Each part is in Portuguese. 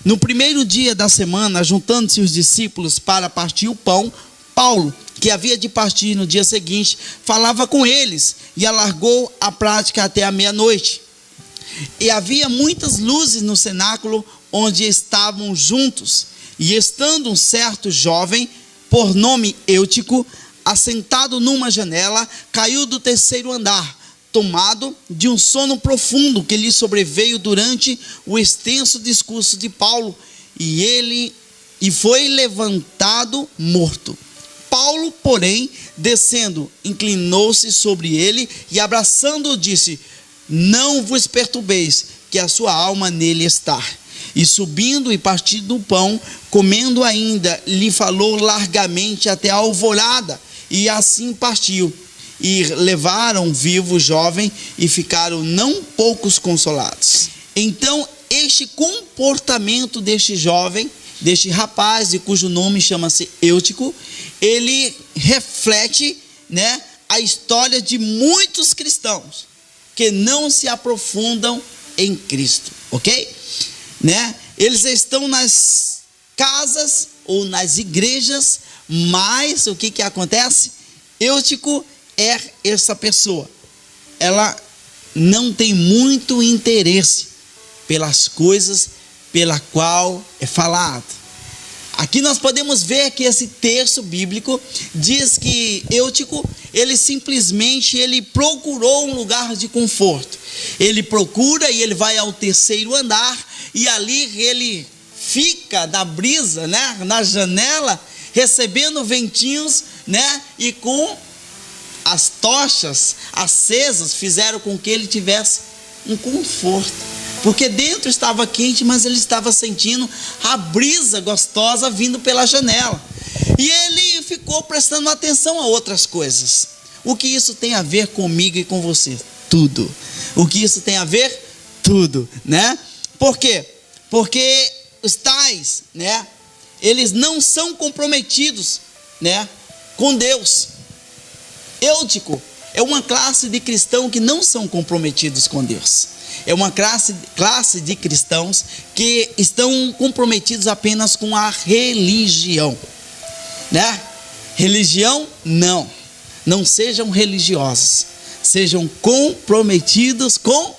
No primeiro dia da semana, juntando-se os discípulos para partir o pão, Paulo, que havia de partir no dia seguinte, falava com eles e alargou a prática até a meia-noite. E havia muitas luzes no cenáculo onde estavam juntos. E estando um certo jovem, por nome Eutico, assentado numa janela, caiu do terceiro andar, tomado de um sono profundo que lhe sobreveio durante o extenso discurso de Paulo, e foi levantado morto. Paulo, porém, descendo, inclinou-se sobre ele e abraçando-o disse: não vos perturbeis, que a sua alma nele está. E subindo e partindo o pão, comendo ainda, lhe falou largamente até a alvorada, e assim partiu. E levaram vivo o jovem e ficaram não poucos consolados. Então, este comportamento deste jovem, deste rapaz, de cujo nome chama-se Eutico, ele reflete, a história de muitos cristãos que não se aprofundam em Cristo, ok? Eles estão nas casas ou nas igrejas, mas o que acontece? Eutico é essa pessoa, ela não tem muito interesse pelas coisas pela qual é falado. Aqui nós podemos ver que esse texto bíblico diz que Eutico, ele simplesmente procurou um lugar de conforto. Ele procura e ele vai ao terceiro andar, e ali ele fica na brisa, na janela, recebendo ventinhos, e com as tochas acesas fizeram com que ele tivesse um conforto, porque dentro estava quente, mas ele estava sentindo a brisa gostosa vindo pela janela, e ele ficou prestando atenção a outras coisas. O que isso tem a ver comigo e com você? Tudo. O que isso tem a ver? Tudo, Por quê? Porque os tais, eles não são comprometidos, com Deus. Eutico é uma classe de cristãos que não são comprometidos com Deus. É uma classe de cristãos que estão comprometidos apenas com a religião, Religião, não sejam religiosos, sejam comprometidos com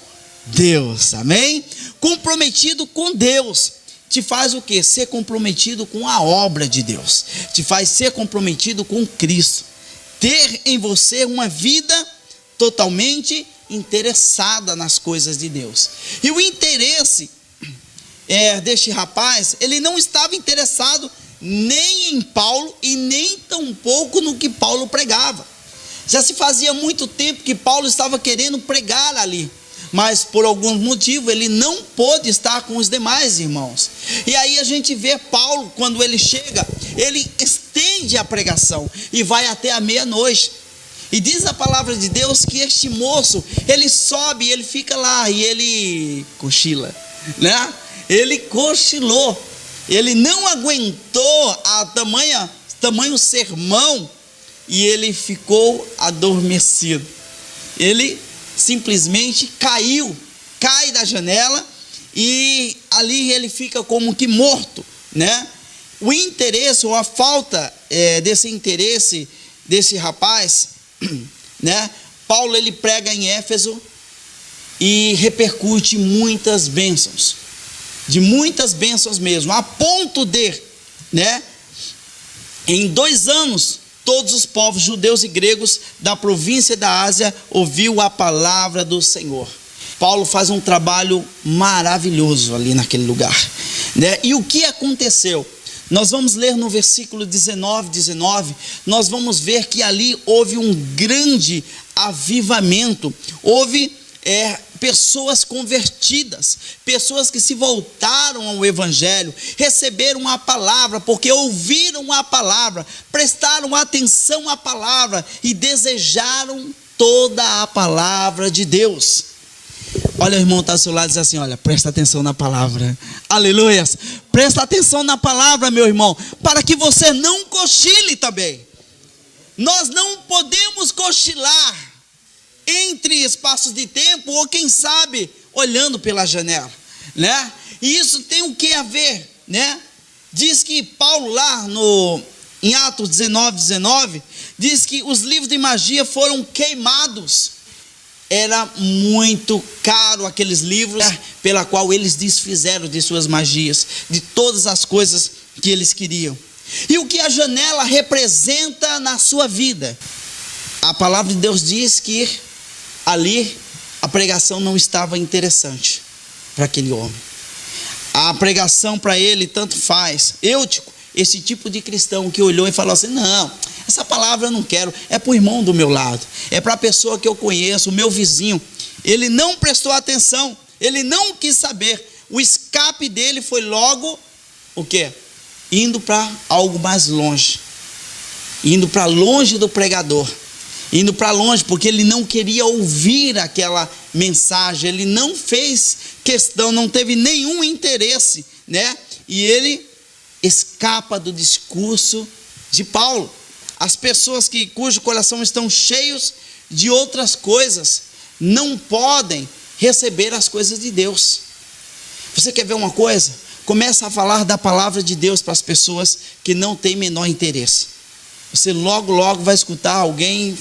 Deus, amém? Comprometido com Deus te faz o quê? Ser comprometido com a obra de Deus, te faz ser comprometido com Cristo, ter em você uma vida totalmente interessada nas coisas de Deus. E o interesse deste rapaz, ele não estava interessado nem em Paulo e nem tampouco no que Paulo pregava. Já se fazia muito tempo que Paulo estava querendo pregar ali, mas por algum motivo ele não pôde estar com os demais irmãos. E aí a gente vê Paulo, quando ele chega, ele estende a pregação e vai até a meia-noite. E diz a palavra de Deus que este moço, ele sobe, ele fica lá e ele cochila, Ele cochilou, ele não aguentou a tamanho sermão e ele ficou adormecido. Ele simplesmente cai da janela e ali ele fica como que morto, O interesse ou a falta desse interesse desse rapaz, Paulo ele prega em Éfeso e repercute muitas bênçãos, de muitas bênçãos mesmo, a ponto de, em 2 anos, todos os povos judeus e gregos da província da Ásia ouviu a palavra do Senhor. Paulo faz um trabalho maravilhoso ali naquele lugar, E o que aconteceu? Nós vamos ler no versículo 19, nós vamos ver que ali houve um grande avivamento, houve pessoas convertidas, pessoas que se voltaram ao evangelho, receberam a palavra, porque ouviram a palavra, prestaram atenção à palavra e desejaram toda a palavra de Deus. Olha, o irmão está ao seu lado e diz assim: olha, presta atenção na palavra, aleluias, presta atenção na palavra, meu irmão, para que você não cochile também. Nós não podemos cochilar entre espaços de tempo, ou quem sabe, olhando pela janela, E isso tem o que a ver, né? Diz que Paulo lá em Atos 19, diz que os livros de magia foram queimados. Era muito caro aqueles livros, pela qual eles desfizeram de suas magias, de todas as coisas que eles queriam. E o que a janela representa na sua vida? A palavra de Deus diz que ali a pregação não estava interessante para aquele homem. A pregação para ele tanto faz. Eutico, esse tipo de cristão que olhou e falou assim: não, essa palavra eu não quero, é para o irmão do meu lado, é para a pessoa que eu conheço, o meu vizinho. Ele não prestou atenção, ele não quis saber. O escape dele foi logo o quê? Indo para algo mais longe, indo para longe do pregador, indo para longe, porque ele não queria ouvir aquela mensagem, ele não fez questão, não teve nenhum interesse, né? E ele escapa do discurso de Paulo. As pessoas cujo coração estão cheios de outras coisas não podem receber as coisas de Deus. Você quer ver uma coisa? Começa a falar da palavra de Deus para as pessoas que não têm menor interesse. Você logo vai escutar alguém: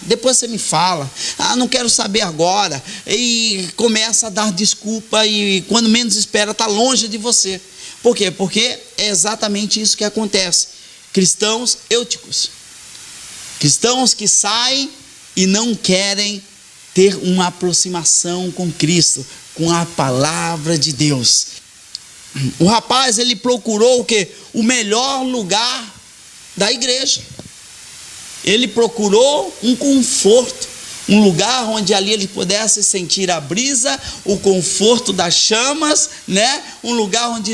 depois você me fala, não quero saber agora, e começa a dar desculpa, e quando menos espera está longe de você. Por quê? Porque é exatamente isso que acontece. Cristãos eúticos, cristãos que saem e não querem ter uma aproximação com Cristo, com a palavra de Deus. O rapaz, ele procurou o quê? O melhor lugar da igreja. Ele procurou um conforto, um lugar onde ali ele pudesse sentir a brisa, o conforto das chamas, né? Um lugar onde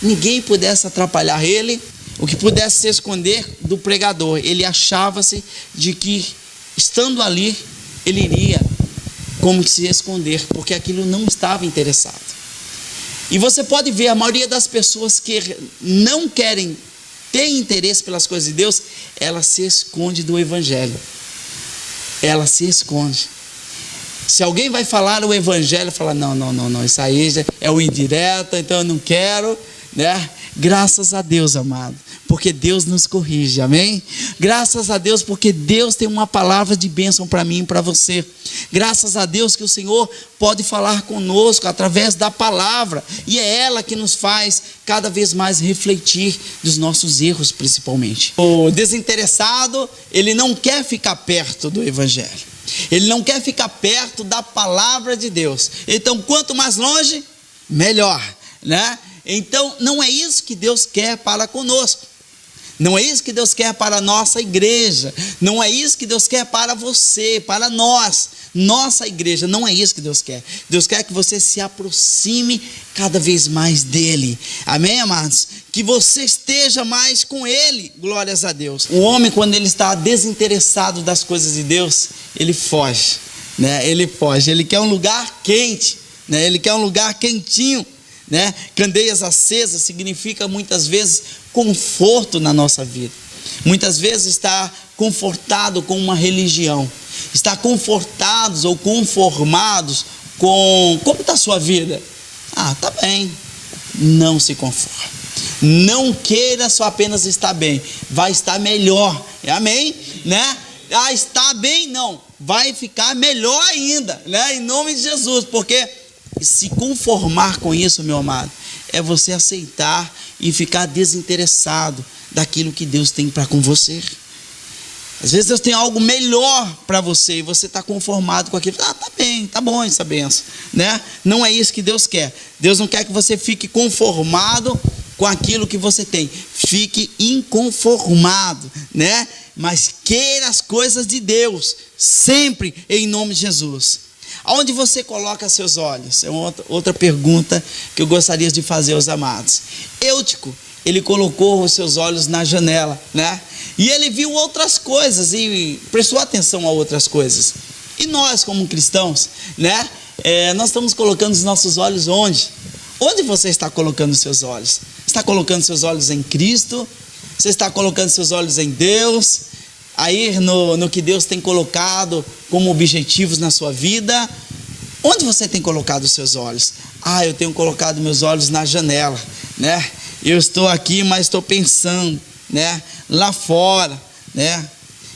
ninguém pudesse atrapalhar ele, o que pudesse se esconder do pregador. Ele achava-se de que, estando ali, ele iria como que se esconder, porque aquilo não estava interessado. E você pode ver, a maioria das pessoas que não querem ter interesse pelas coisas de Deus, ela se esconde do evangelho. Ela se esconde. Se alguém vai falar o evangelho, fala: não, isso aí já é o indireto, então eu não quero, né? Graças a Deus, amado, porque Deus nos corrige, amém? Graças a Deus, porque Deus tem uma palavra de bênção para mim e para você. Graças a Deus que o Senhor pode falar conosco através da palavra, e é ela que nos faz cada vez mais refletir dos nossos erros, principalmente. O desinteressado, ele não quer ficar perto do evangelho, ele não quer ficar perto da palavra de Deus. Então, quanto mais longe, melhor, né? Então, não é isso que Deus quer para conosco. Não é isso que Deus quer para a nossa igreja. Não é isso que Deus quer para você, para nós, nossa igreja. Não é isso que Deus quer. Deus quer que você se aproxime cada vez mais dele. Amém, amados? Que você esteja mais com ele. Glórias a Deus. O homem, quando ele está desinteressado das coisas de Deus, ele foge, né? Ele foge. Ele quer um lugar quente, né? Ele quer um lugar quentinho, né? Candeias acesas significa muitas vezes conforto na nossa vida. Muitas vezes está confortado com uma religião, está confortados ou conformados com como está a sua vida. Tá bem. Não se conforme. Não queira só apenas estar bem, vai estar melhor. Amém? Né? Está bem, não, vai ficar melhor ainda, né? Em nome de Jesus, porque se conformar com isso, meu amado, é você aceitar e ficar desinteressado daquilo que Deus tem para com você. Às vezes Deus tem algo melhor para você e você está conformado com aquilo. Tá bem, tá bom essa benção, né? Não é isso que Deus quer. Deus não quer que você fique conformado com aquilo que você tem. Fique inconformado, né? Mas queira as coisas de Deus, sempre em nome de Jesus. Aonde você coloca seus olhos? É outra pergunta que eu gostaria de fazer aos amados. Eutico, ele colocou os seus olhos na janela, né? E ele viu outras coisas e prestou atenção a outras coisas. E nós, como cristãos, né? Nós estamos colocando os nossos olhos onde? Onde você está colocando os seus olhos? Está colocando seus olhos em Cristo? Você está colocando seus olhos em Deus? Aí no que Deus tem colocado como objetivos na sua vida? Onde você tem colocado os seus olhos? Eu tenho colocado meus olhos na janela, né? Eu estou aqui, mas estou pensando, né? Lá fora, né?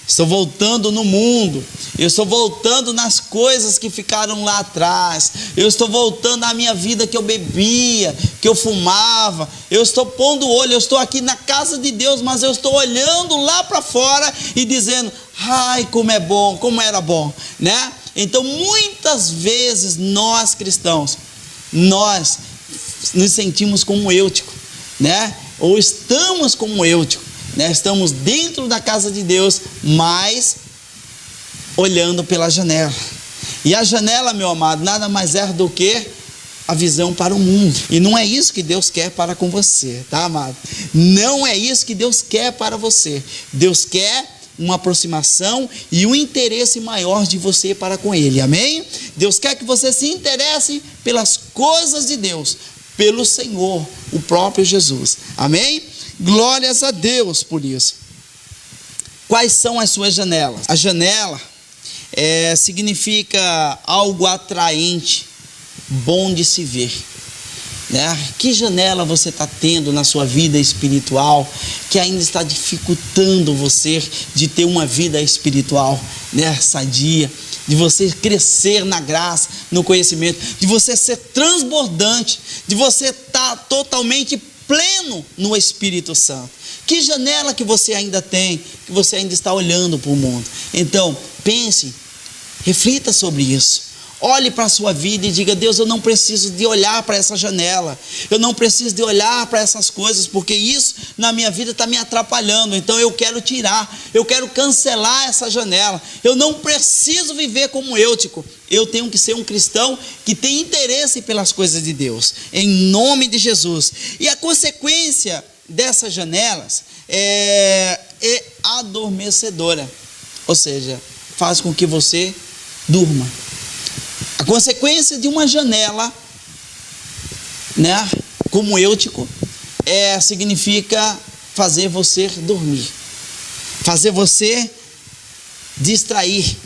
Estou voltando no mundo, eu estou voltando nas coisas que ficaram lá atrás, eu estou voltando à minha vida que eu bebia, que eu fumava, eu estou pondo o olho, eu estou aqui na casa de Deus, mas eu estou olhando lá para fora e dizendo, ai, como é bom, como era bom, né? Então, muitas vezes nós cristãos, nós nos sentimos como Eutico, né? Ou estamos como Eutico. Estamos dentro da casa de Deus, mas olhando pela janela. E a janela, meu amado, nada mais é do que a visão para o mundo. E não é isso que Deus quer para com você, tá, amado? Não é isso que Deus quer para você. Deus quer uma aproximação e um interesse maior de você para com Ele, amém? Deus quer que você se interesse pelas coisas de Deus, pelo Senhor, o próprio Jesus, amém? Glórias a Deus por isso. Quais são as suas janelas? A janela significa algo atraente, bom de se ver, né? Que janela você está tendo na sua vida espiritual que ainda está dificultando você de ter uma vida espiritual, né, sadia, de você crescer na graça, no conhecimento, de você ser transbordante, de você estar totalmente pleno no Espírito Santo? Que janela que você ainda tem, que você ainda está olhando para o mundo? Então, pense, reflita sobre isso. Olhe para a sua vida e diga, Deus, eu não preciso de olhar para essa janela, eu não preciso de olhar para essas coisas, porque isso na minha vida está me atrapalhando, então eu quero tirar, eu quero cancelar essa janela, eu não preciso viver como Eutico, eu tenho que ser um cristão que tem interesse pelas coisas de Deus, em nome de Jesus. E a consequência dessas janelas é adormecedora, ou seja, faz com que você durma. A consequência de uma janela, né, como Eutico, significa fazer você dormir, fazer você distrair.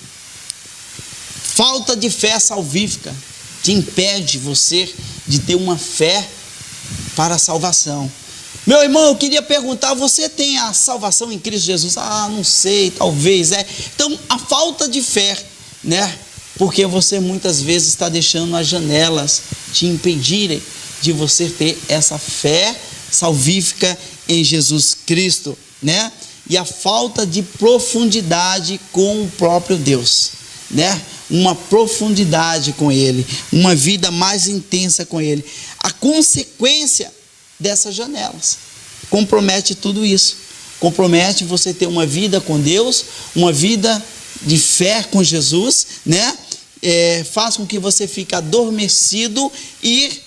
Falta de fé salvífica te impede você de ter uma fé para a salvação. Meu irmão, eu queria perguntar, você tem a salvação em Cristo Jesus? Não sei, talvez, Então, a falta de fé, né? Porque você muitas vezes está deixando as janelas te impedirem de você ter essa fé salvífica em Jesus Cristo, né? E a falta de profundidade com o próprio Deus, né? Uma profundidade com Ele, uma vida mais intensa com Ele. A consequência dessas janelas compromete tudo isso. Compromete você ter uma vida com Deus, uma vida de fé com Jesus, né? Faz com que você fique adormecido e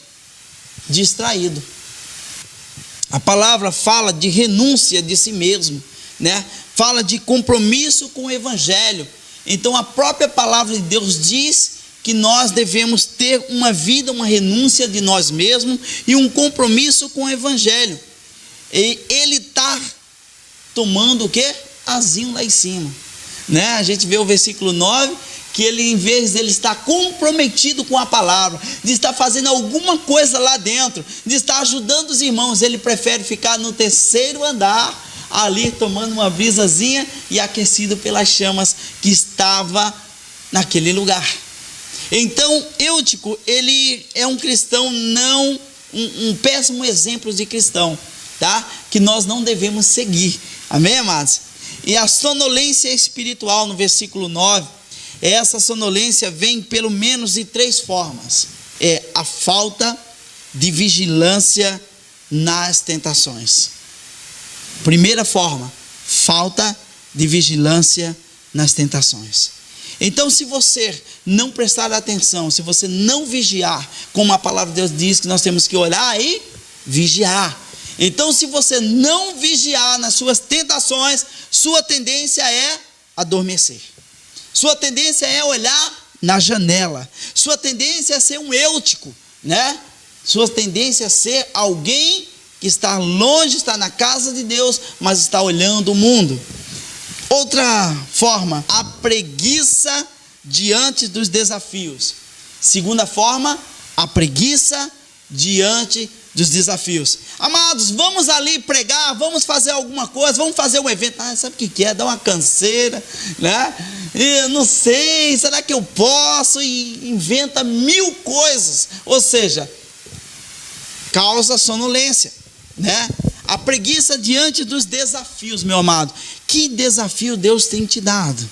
distraído. A palavra fala de renúncia de si mesmo, né? Fala de compromisso com o Evangelho. Então a própria palavra de Deus diz que nós devemos ter uma vida, uma renúncia de nós mesmos e um compromisso com o Evangelho. E ele está tomando o quê? Azinho lá em cima, né? A gente vê o versículo 9, que ele, em vez de ele estar comprometido com a palavra, de estar fazendo alguma coisa lá dentro, de estar ajudando os irmãos, ele prefere ficar no terceiro andar, ali tomando uma brisazinha e aquecido pelas chamas que estava naquele lugar. Então, Eutico, ele é um cristão, não um péssimo exemplo de cristão, tá? Que nós não devemos seguir, amém, amados? E a sonolência espiritual, no versículo 9, essa sonolência vem pelo menos de 3 formas. A falta de vigilância nas tentações. Primeira forma, falta de vigilância nas tentações. Então, se você não prestar atenção, se você não vigiar, como a palavra de Deus diz que nós temos que orar e vigiar. Então, se você não vigiar nas suas tentações, sua tendência é adormecer. Sua tendência é olhar na janela. Sua tendência é ser um Eutico, né? Sua tendência é ser alguém que está longe, está na casa de Deus, mas está olhando o mundo. Outra forma, a preguiça diante dos desafios. Segunda forma, a preguiça diante dos desafios. Amados, vamos ali pregar, vamos fazer alguma coisa, vamos fazer um evento. Sabe o que é? Dá uma canseira, né? Eu não sei, será que eu posso? E inventa 1000 coisas. Ou seja, causa sonolência, né? A preguiça diante dos desafios, meu amado. Que desafio Deus tem te dado?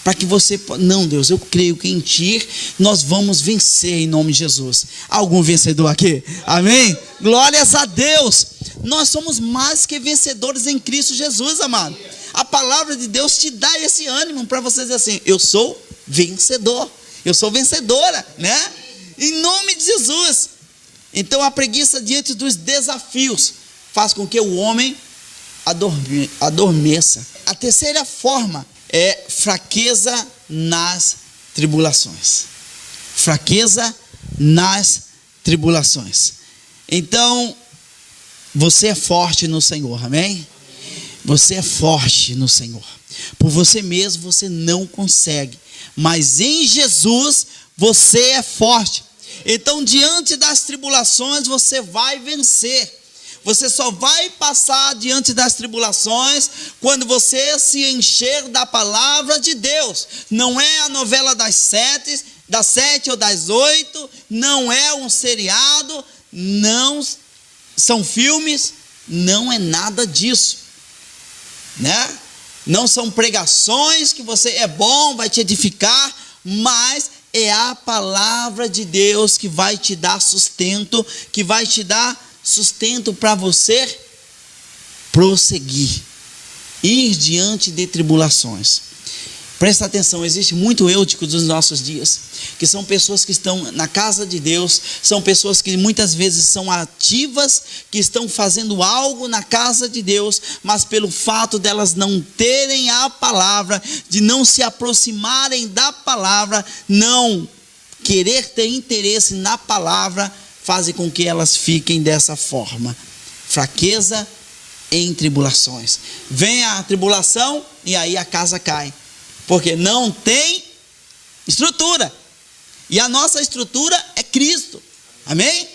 Para que você... Não, Deus, eu creio que em Ti nós vamos vencer em nome de Jesus. Algum vencedor aqui? Amém? Glórias a Deus. Nós somos mais que vencedores em Cristo Jesus, amado. A palavra de Deus te dá esse ânimo para você dizer assim: eu sou vencedor, eu sou vencedora, né? Em nome de Jesus. Então a preguiça diante dos desafios faz com que o homem adormeça. A terceira forma é fraqueza nas tribulações. Fraqueza nas tribulações. Então, você é forte no Senhor, amém? Você é forte no Senhor. Por você mesmo você não consegue, mas em Jesus você é forte. Então, diante das tribulações você vai vencer. Você só vai passar diante das tribulações quando você se encher da palavra de Deus. Não é a novela das 7 ou das 8, não é um seriado, não são filmes, não é nada disso, né? Não são pregações que você é bom, vai te edificar, mas é a palavra de Deus que vai te dar sustento, que vai te dar sustento para você prosseguir, ir diante de tribulações. Presta atenção, existe muito eutico dos nossos dias, que são pessoas que estão na casa de Deus, são pessoas que muitas vezes são ativas, que estão fazendo algo na casa de Deus, mas pelo fato delas não terem a palavra, de não se aproximarem da palavra, não querer ter interesse na palavra, fazem com que elas fiquem dessa forma. Fraqueza em tribulações. Vem a tribulação e aí a casa cai, porque não tem estrutura, e a nossa estrutura é Cristo, amém?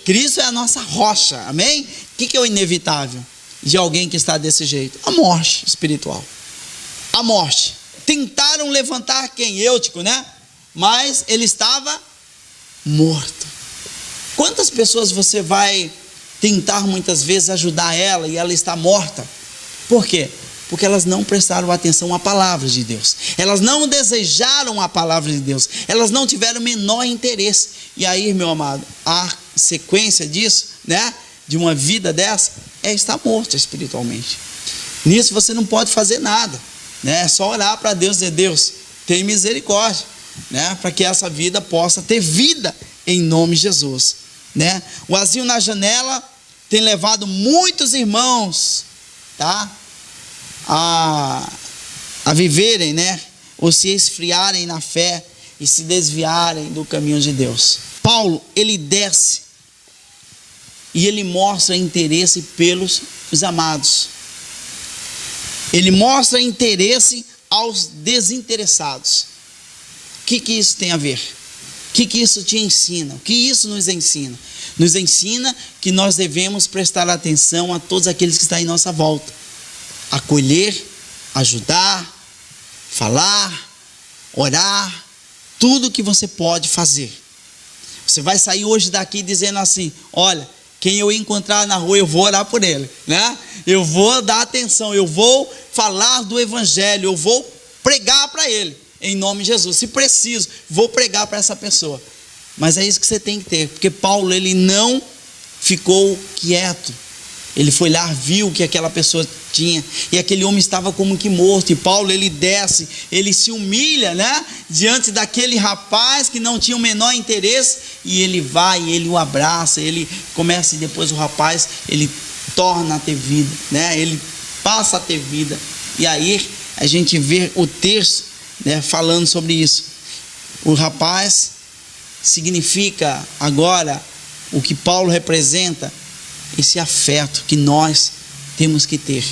Cristo é a nossa rocha, amém? O que é o inevitável de alguém que está desse jeito? A morte espiritual, a morte. Tentaram levantar quem? Eutico, né? Mas ele estava morto. Quantas pessoas você vai tentar muitas vezes ajudar ela e ela está morta? Por quê? Porque elas não prestaram atenção à palavra de Deus. Elas não desejaram a palavra de Deus. Elas não tiveram o menor interesse. E aí, meu amado, a sequência disso, né, de uma vida dessa, é estar morto espiritualmente. Nisso você não pode fazer nada, né? É só orar para Deus e dizer: Deus, tem misericórdia, né, para que essa vida possa ter vida em nome de Jesus, né? O asilo na janela tem levado muitos irmãos, tá, a viverem, né, ou se esfriarem na fé e se desviarem do caminho de Deus. Paulo, ele desce e ele mostra interesse pelos amados. Ele mostra interesse aos desinteressados. O que isso tem a ver? O que isso te ensina? O que isso nos ensina? Nos ensina que nós devemos prestar atenção a todos aqueles que estão em nossa volta. Acolher, ajudar, falar, orar, tudo que você pode fazer. Você vai sair hoje daqui dizendo assim: olha, quem eu encontrar na rua, eu vou orar por ele, né? Eu vou dar atenção, eu vou falar do evangelho, eu vou pregar para ele, em nome de Jesus. Se preciso, vou pregar para essa pessoa. Mas é isso que você tem que ter, porque Paulo, ele não ficou quieto. Ele foi lá, viu que aquela pessoa tinha, e aquele homem estava como que morto. E Paulo, ele desce, ele se humilha, né, diante daquele rapaz que não tinha o menor interesse, e ele vai, ele o abraça, ele começa, e depois o rapaz, ele torna a ter vida, né, ele passa a ter vida. E aí a gente vê o texto, né, falando sobre isso. O rapaz significa agora o que Paulo representa, esse afeto que nós temos que ter,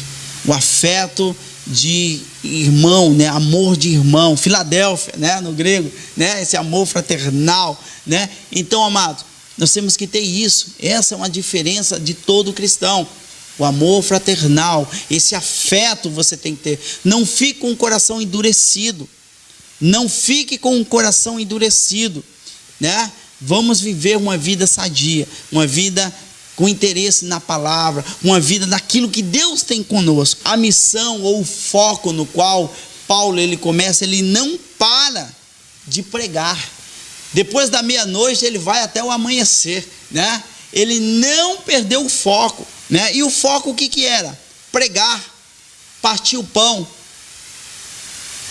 o afeto de irmão, né? Amor de irmão, Filadélfia, né? No grego, né? Esse amor fraternal, né? Então, amados, nós temos que ter isso. Essa é uma diferença de todo cristão. O amor fraternal, esse afeto você tem que ter. Não fique com o coração endurecido. Não fique com o coração endurecido, né? Vamos viver uma vida sadia, uma vida com interesse na palavra, uma vida daquilo que Deus tem conosco. A missão ou o foco no qual Paulo ele começa, ele não para de pregar. Depois da meia-noite ele vai até o amanhecer, né? Ele não perdeu o foco, né? E o foco o que era? Pregar, partir o pão,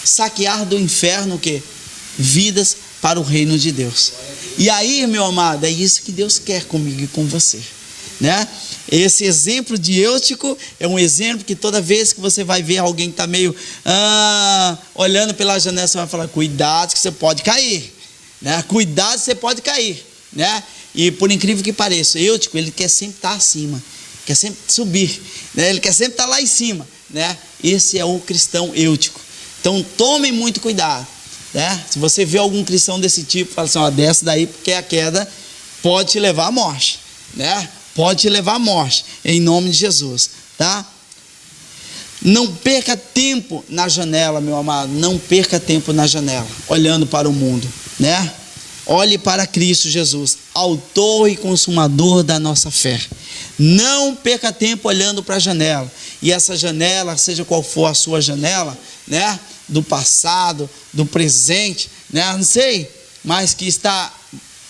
saquear do inferno o quê? Vidas para o reino de Deus. E aí, meu amado, é isso que Deus quer comigo e com você, né? Esse exemplo de Eutico é um exemplo que toda vez que você vai ver alguém que está meio olhando pela janela, você vai falar, cuidado que você pode cair, né? Cuidado que você pode cair, né? E por incrível que pareça, Eutico, ele quer sempre estar acima, quer sempre subir, né? Ele quer sempre estar lá em cima, né? Esse é o cristão Eutico. Então tomem muito cuidado, né? Se você vê algum cristão desse tipo, fala assim, ó, desce daí porque a queda pode te levar à morte, né? Pode te levar à morte, em nome de Jesus, tá? Não perca tempo na janela, meu amado, não perca tempo na janela, olhando para o mundo, né? Olhe para Cristo Jesus, autor e consumador da nossa fé. Não perca tempo olhando para a janela. E essa janela, seja qual for a sua janela, né? Do passado, do presente, né? Não sei, mas que está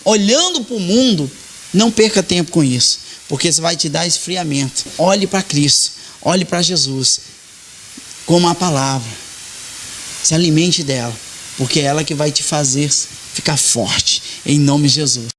olhando para o mundo, não perca tempo com isso, porque isso vai te dar esfriamento. Olhe para Cristo, olhe para Jesus, como a palavra. Se alimente dela, porque é ela que vai te fazer ficar forte, em nome de Jesus.